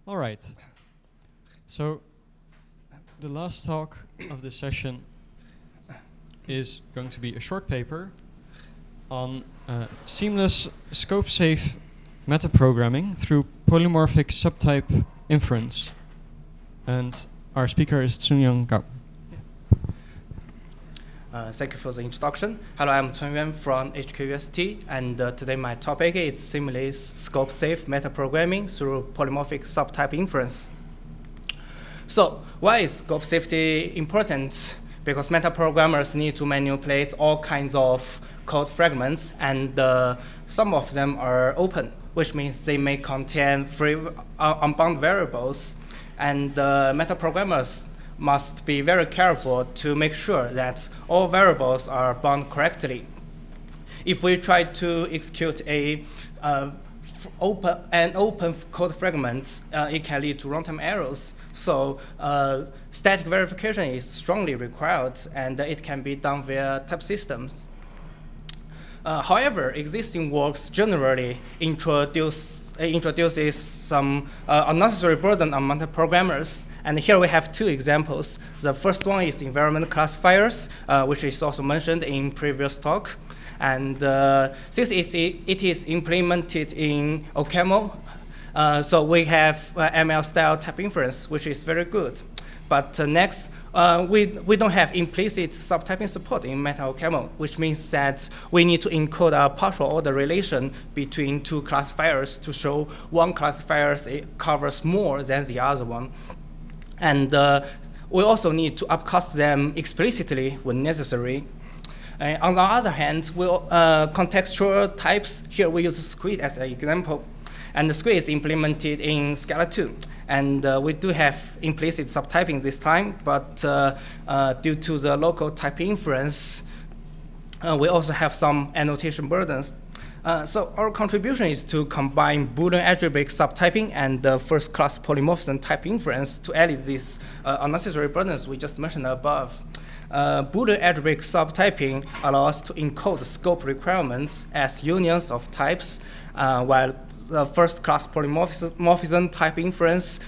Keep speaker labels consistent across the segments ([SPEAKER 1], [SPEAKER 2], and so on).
[SPEAKER 1] All right. So the last talk of this session is going to be a short paper on seamless scope-safe metaprogramming through polymorphic subtype inference. And our speaker is Cunyuan.
[SPEAKER 2] Thank you for the introduction. Hello, I'm Cunyuan from HKUST, and today my topic is seamless scope-safe metaprogramming through polymorphic subtype inference. So why is scope safety important? Because metaprogrammers need to manipulate all kinds of code fragments, and some of them are open, which means they may contain free unbound variables, and metaprogrammers must be very careful to make sure that all variables are bound correctly. If we try to execute an open code fragment, it can lead to runtime errors. So static verification is strongly required, and it can be done via type systems. However, existing works generally introduces some unnecessary burden on metaprogrammers. And here we have two examples. The first one is environment classifiers, which is also mentioned in previous talk. And since it is implemented in OCaml, so we have ML-style type inference, which is very good. But next, we don't have implicit subtyping support in MetaOCaml, which means that we need to encode a partial order relation between two classifiers to show one classifier covers more than the other one. And we also need to upcast them explicitly when necessary. On the other hand, contextual types, here we use squid as an example. And the squid is implemented in Scala 2. And we do have implicit subtyping this time, but due to the local type inference, we also have some annotation burdens. So our contribution is to combine Boolean algebraic subtyping and the first-class polymorphism type inference to alleviate these unnecessary burdens we just mentioned above. Boolean algebraic subtyping allows us to encode scope requirements as unions of types, while the first-class polymorphism type inference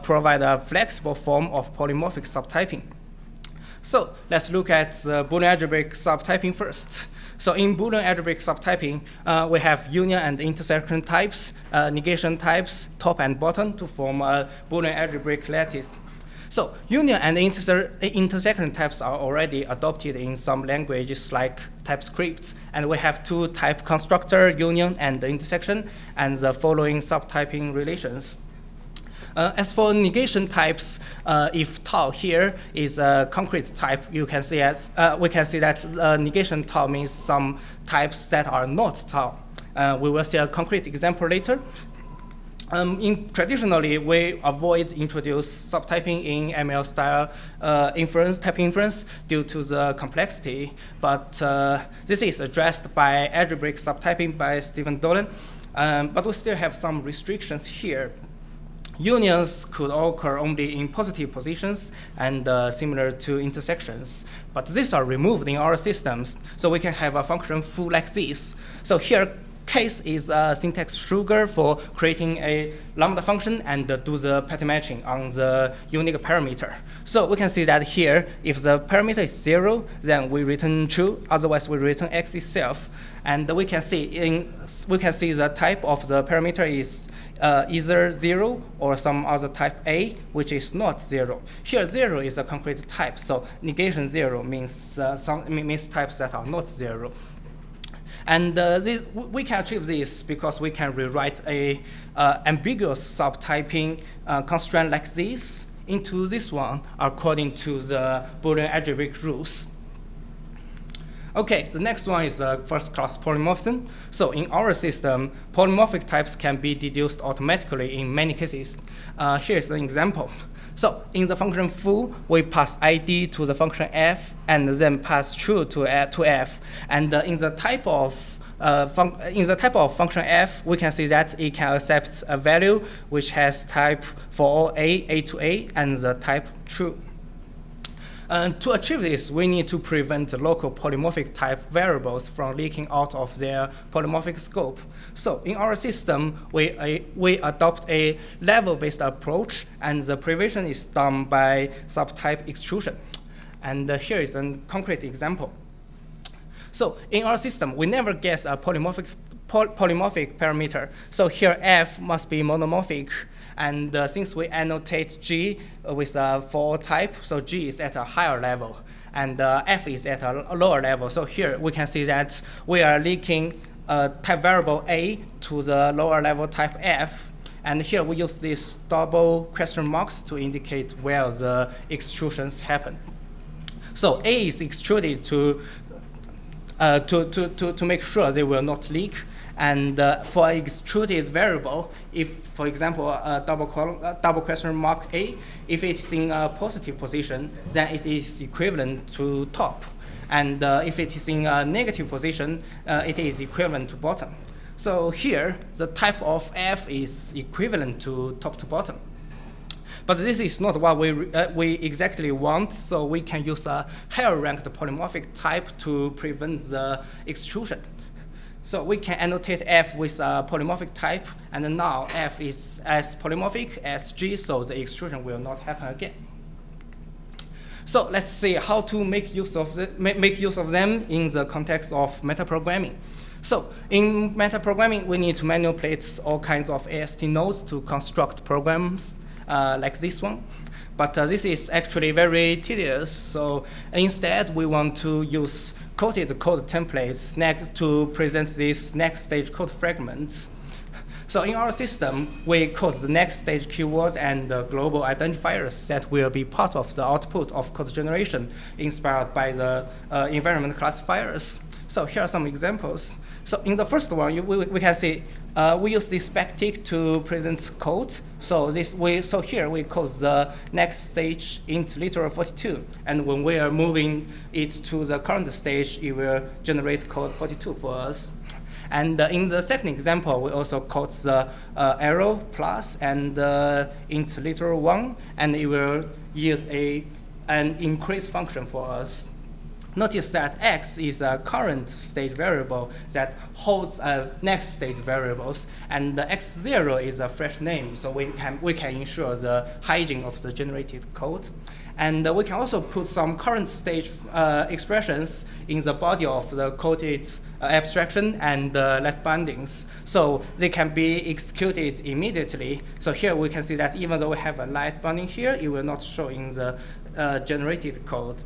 [SPEAKER 2] provide a flexible form of polymorphic subtyping. So let's look at the Boolean algebraic subtyping first. So in Boolean algebraic subtyping, we have union and intersection types, negation types, top and bottom to form a Boolean algebraic lattice. So union and intersection types are already adopted in some languages like TypeScript, and we have two type constructor, union and intersection, and the following subtyping relations. As for negation types, if tau here is a concrete type, we can see that negation tau means some types that are not tau. We will see a concrete example later. Traditionally, we avoid introduce subtyping in ML-style type inference due to the complexity, but this is addressed by algebraic subtyping by Stephen Dolan, but we still have some restrictions here. Unions could occur only in positive positions and similar to intersections, but these are removed in our systems, so we can have a function foo like this. So here, case is a syntax sugar for creating a lambda function and do the pattern matching on the unique parameter. So we can see that here, if the parameter is 0, then we return true. Otherwise, we return x itself. And we can see the type of the parameter is either 0 or some other type A, which is not 0. Here, 0 is a concrete type, so negation 0 means types that are not 0. And we can achieve this because we can rewrite a ambiguous subtyping constraint like this into this one according to the Boolean algebraic rules. Okay, the next one is first-class polymorphism. So in our system, polymorphic types can be deduced automatically in many cases. Here's an example. So in the function foo, we pass id to the function f and then pass true to f. And in the type of function f, we can see that it can accept a value which has type for all a to a, and the type true. To achieve this, we need to prevent local polymorphic type variables from leaking out of their polymorphic scope. So in our system, we adopt a level-based approach, and the prevention is done by subtype extrusion. And here is a concrete example. So in our system, we never guess a polymorphic parameter. So here f must be monomorphic. And since we annotate G with a for type, so G is at a higher level, and F is at a lower level. So here we can see that we are leaking type variable A to the lower level type F. And here we use these double question marks to indicate where the extrusions happen. So A is extruded to make sure they will not leak. And for extruded variable, if, for example, double question mark A, if it's in a positive position, then it is equivalent to top. And if it is in a negative position, it is equivalent to bottom. So here, the type of F is equivalent to top to bottom. But this is not what we exactly want, so we can use a higher ranked polymorphic type to prevent the extrusion. So we can annotate F with a polymorphic type, and now F is as polymorphic as G, so the extrusion will not happen again. So let's see how to make use of them in the context of metaprogramming. So in metaprogramming, we need to manipulate all kinds of AST nodes to construct programs like this one. But this is actually very tedious, so instead we want to use coded code templates to present these next stage code fragments. So in our system, we code the next stage keywords and the global identifiers that will be part of the output of code generation inspired by the environment classifiers. So here are some examples. So in the first one, we can see we use this backtick to present code. So here we code the next stage int literal 42, and when we are moving it to the current stage, it will generate code 42 for us. And in the second example, we also code the arrow plus and int literal 1, and it will yield an increase function for us. Notice that x is a current stage variable that holds next stage variables, and the x0 is a fresh name, so we can ensure the hygiene of the generated code. And we can also put some current stage expressions in the body of the coded abstraction and let bindings, so they can be executed immediately. So here we can see that even though we have a light binding here, it will not show in the generated code.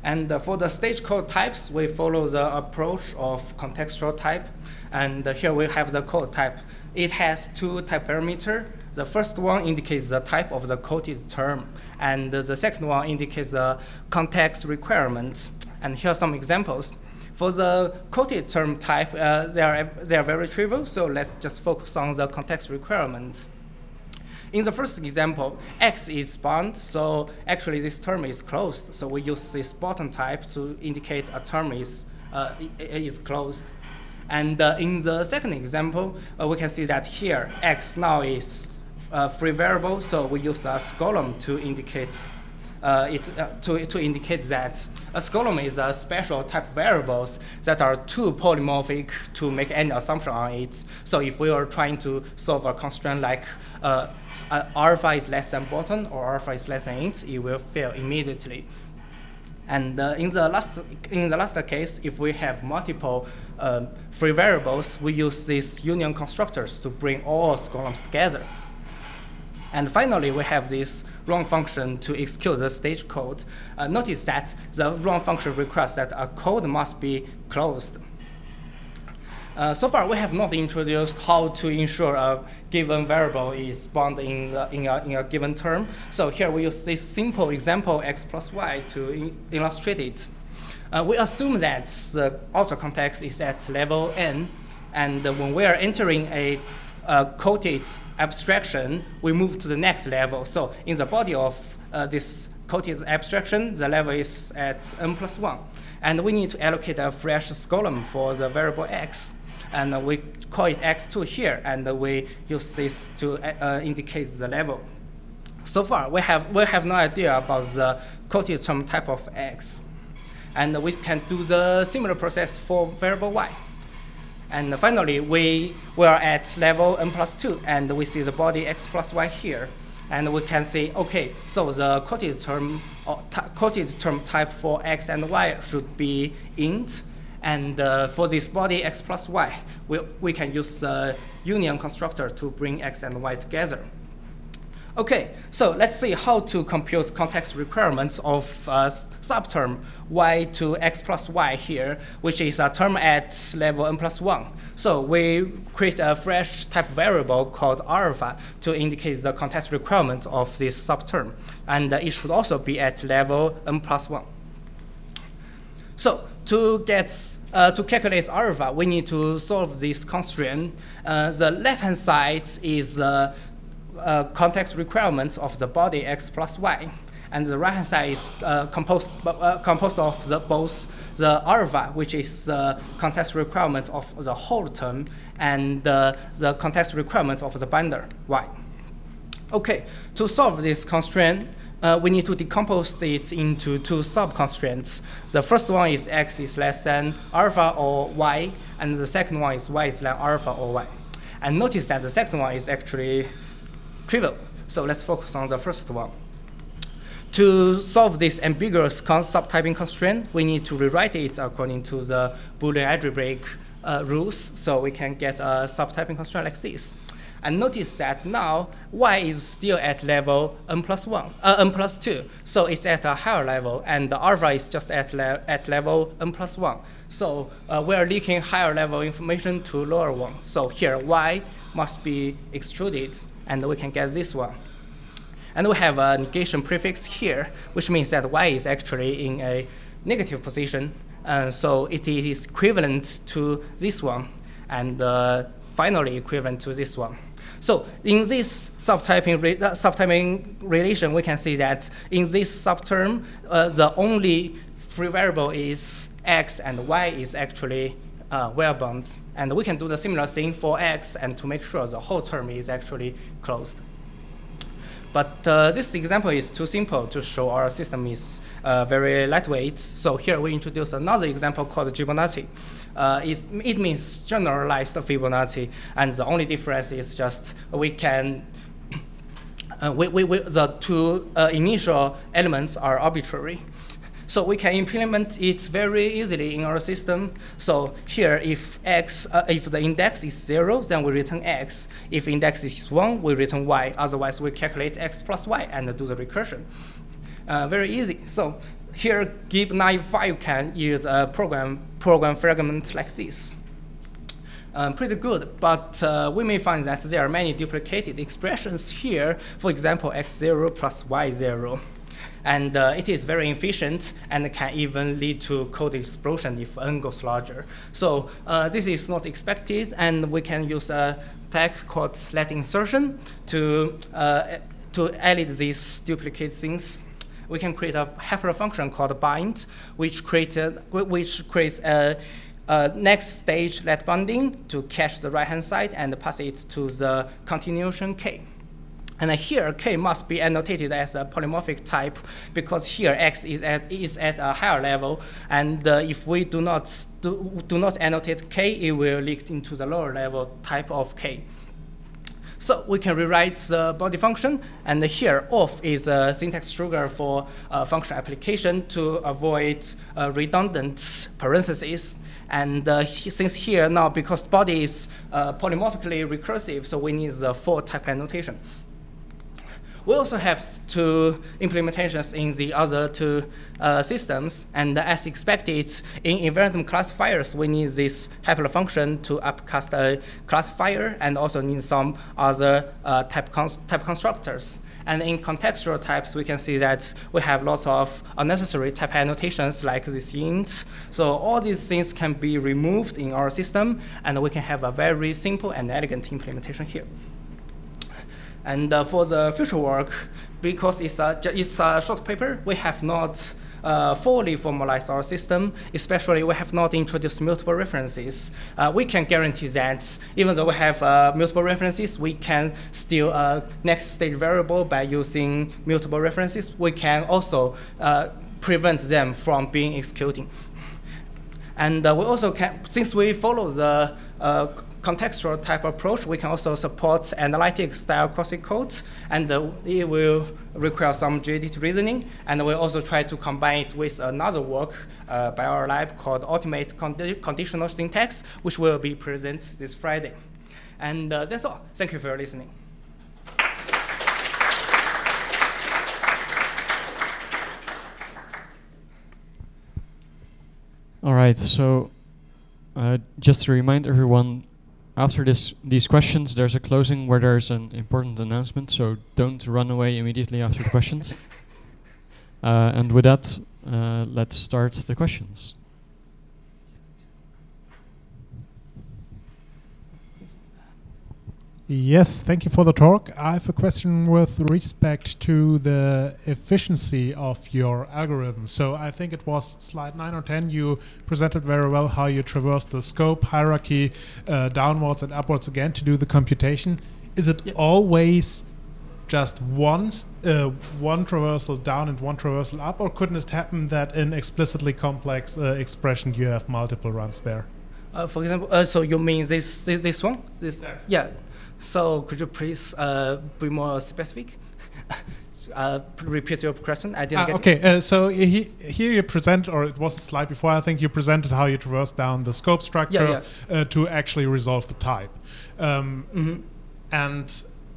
[SPEAKER 2] And for the stage code types, we follow the approach of contextual type. And here we have the code type. It has two type parameters. The first one indicates the type of the coded term, and the second one indicates the context requirement. And here are some examples. For the coded term type, they are very trivial, so let's just focus on the context requirement. In the first example, X is bound, so actually this term is closed. So we use this bottom type to indicate a term is closed. And in the second example, we can see that here X now is free variable, so we use a scolum to indicate to indicate that a scolum is a special type of variables that are too polymorphic to make any assumption on it. So if we are trying to solve a constraint like alpha is less than bottom or alpha is less than int, it will fail immediately. And in the last case, if we have multiple free variables, we use these union constructors to bring all scolums together. And finally, we have this run function to execute the stage code. Notice that the run function requires that a code must be closed. So far, we have not introduced how to ensure a given variable is bound in a given term. So here we use this simple example x plus y to illustrate it. We assume that the outer context is at level n, and when we are entering a coded abstraction, we move to the next level. So in the body of this coded abstraction, the level is at n plus 1. And we need to allocate a fresh scolum for the variable x. And we call it x2 here, and we use this to indicate the level. So far, we have no idea about the quoted term type of x. And we can do the similar process for variable y. And finally, we are at level n+2, and we see the body x plus y here. And we can say, OK, so the quoted term type for x and y should be int. And for this body x plus y, we can use the union constructor to bring x and y together. OK, so let's see how to compute context requirements of subterm y to x plus y here, which is a term at level n+1. So we create a fresh type variable called alpha to indicate the context requirement of this subterm. And it should also be at level n+1. So to calculate alpha, we need to solve this constraint. The left-hand side is context requirements of the body x plus y, and the right-hand side is composed of both the alpha, which is the context requirement of the whole term, and the context requirement of the binder y. Okay, to solve this constraint, we need to decompose it into two sub-constraints. The first one is x is less than alpha or y, and the second one is y is less than alpha or y. And notice that the second one is actually trivial. So let's focus on the first one. To solve this ambiguous subtyping constraint, we need to rewrite it according to the Boolean algebraic rules, so we can get a subtyping constraint like this. And notice that now y is still at level n+2, so it's at a higher level, and the alpha is just at level n+1. So we are leaking higher level information to lower one. So here y must be extruded, and we can get this one. And we have a negation prefix here, which means that y is actually in a negative position. So it is equivalent to this one, and finally equivalent to this one. So in this subtyping relation, we can see that in this subterm, the only free variable is x, and y is actually well-bound. And we can do the similar thing for x, and to make sure the whole term is actually closed. But this example is too simple to show our system is very lightweight. So here we introduce another example called Fibonacci. It means generalized Fibonacci, and the only difference is just we can the two initial elements are arbitrary. So we can implement it very easily in our system. So here, if the index is 0, then we return x. If index is 1, we return y. Otherwise, we calculate x plus y and do the recursion. Very easy. So here, GIB95 can use a program fragment like this. Pretty good, but we may find that there are many duplicated expressions here. For example, x0 plus y0. And it is very efficient and can even lead to code explosion if n goes larger. So this is not expected, and we can use a tag called let insertion to edit these duplicate things. We can create a hyperfunction called bind, which creates a next stage let binding to cache the right-hand side and pass it to the continuation k. And here, k must be annotated as a polymorphic type, because here x is at a higher level, and if we do not annotate k, it will leak into the lower level type of k. So we can rewrite the body function, and here off is a syntax trigger for function application to avoid redundant parentheses. And since here now, because body is polymorphically recursive, so we need the for type annotation. We also have two implementations in the other two systems, and as expected, in invariant classifiers, we need this hyperfunction to upcast a classifier, and also need some other type constructors. And in contextual types, we can see that we have lots of unnecessary type annotations like this int. So all these things can be removed in our system, and we can have a very simple and elegant implementation here. And for the future work, because it's a short paper, we have not fully formalize our system, especially we have not introduced multiple references. We can guarantee that even though we have multiple references, we can still next stage variable by using multiple references. We can also prevent them from being executing. And we also can, since we follow the contextual type approach, we can also support analytic style crossing code, and it will require some GDT reasoning. And we also try to combine it with another work by our lab called Ultimate Conditional Syntax, which will be presented this Friday. And that's all. Thank you for listening.
[SPEAKER 1] All right, so just to remind everyone, after these questions, there's a closing where there's an important announcement, so don't run away immediately after the questions. And with that, let's start the questions.
[SPEAKER 3] Yes, thank you for the talk. I have a question with respect to the efficiency of your algorithm. So I think it was slide 9 or 10. You presented very well how you traverse the scope hierarchy downwards and upwards again to do the computation. Is it always just one traversal down and one traversal up, or couldn't it happen that in explicitly complex expression you have multiple runs there?
[SPEAKER 2] For example, so you mean this one?
[SPEAKER 3] Exactly.
[SPEAKER 2] Yeah. So could you please be more specific? Repeat your question. I didn't get it.
[SPEAKER 3] Okay, so here you present, or it was a slide before, I think you presented how you traverse down the scope structure to actually resolve the type. And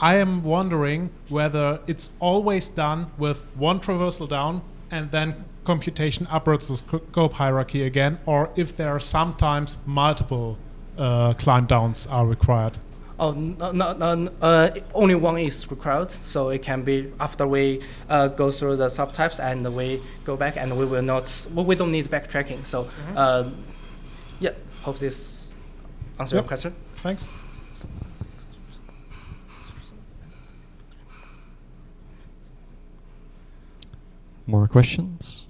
[SPEAKER 3] I am wondering whether it's always done with one traversal down and then computation upwards the scope hierarchy again, or if there are sometimes multiple climb downs are required.
[SPEAKER 2] Oh, no, only one is required, so it can be after we go through the subtypes and we go back, and we will not, we don't need backtracking. So, yeah, hope this answers your question.
[SPEAKER 3] Thanks.
[SPEAKER 1] More questions?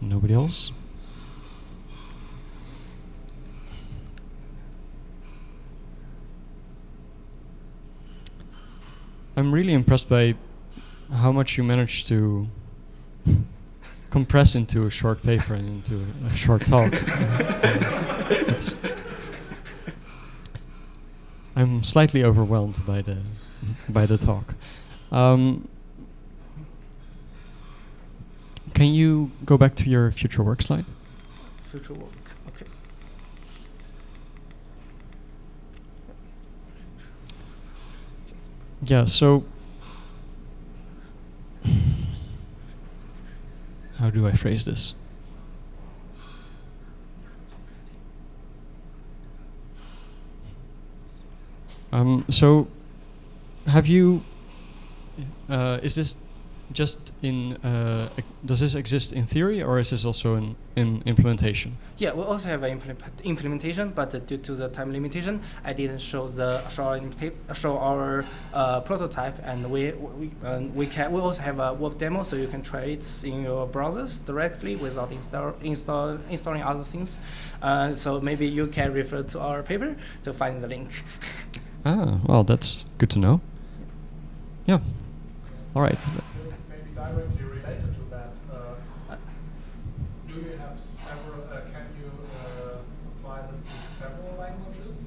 [SPEAKER 1] Nobody else? I'm really impressed by how much you managed to compress into a short paper and into a short talk. I'm slightly overwhelmed by the talk. Can you go back to your future work slide?
[SPEAKER 2] Future work, okay.
[SPEAKER 1] Yeah, so how do I phrase this? So have you, is this just in, does this exist in theory, or is this also in implementation?
[SPEAKER 2] Yeah, we also have an implementation, but due to the time limitation, I didn't show our prototype, and we also have a web demo, so you can try it in your browsers directly without installing other things. So maybe you can refer to our paper to find the link.
[SPEAKER 1] Ah, well, that's good to know. Yeah. All right.
[SPEAKER 3] Maybe directly related to that, do you have several, can you apply this to several languages?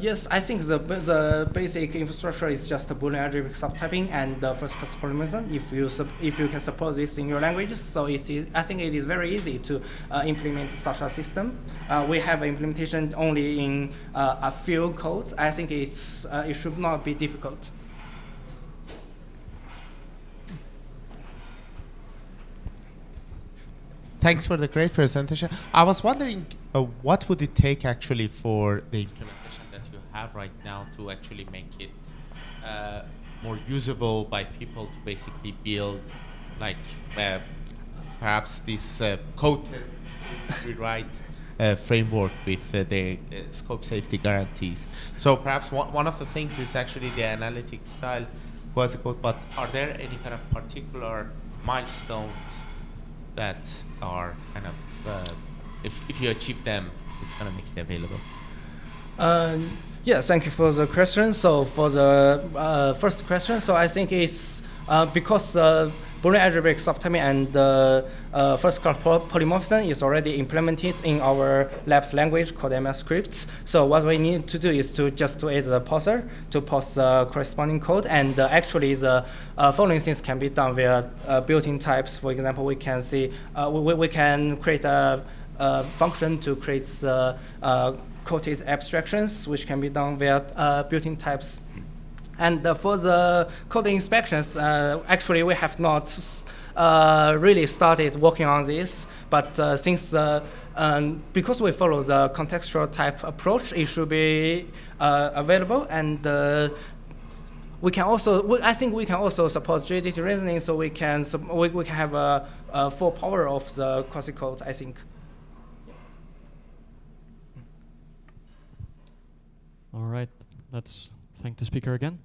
[SPEAKER 2] Yes, I think the basic infrastructure is just Boolean algebraic subtyping and the first-class polymorphism. If you can support this in your languages, so I think it is very easy to implement such a system. We have implementation only in a few codes. I think it should not be difficult.
[SPEAKER 4] Thanks for the great presentation. I was wondering, what would it take actually for the implementation that you have right now to actually make it more usable by people to basically build, like perhaps this code that we write framework with the scope safety guarantees. So perhaps one of the things is actually the analytic style quasi-code, but are there any kind of particular milestones that are kind of, if you achieve them, it's going to make it available?
[SPEAKER 2] Yes, thank you for the question. So for the first question, so I think it's because Boolean algebraic subtyping and first-class polymorphism is already implemented in our lab's language called ML scripts. So what we need to do is to just to add the parser to parse the corresponding code, and actually the following things can be done via built-in types. For example, we can see we can create a function to create quoted abstractions, which can be done via built-in types. And for the code inspections, actually we have not really started working on this, but since because we follow the contextual type approach, it should be available, and we can also, I think we can also support JDT reasoning, so we can have a full power of the quasi-code, I think.
[SPEAKER 1] All right, let's thank the speaker again.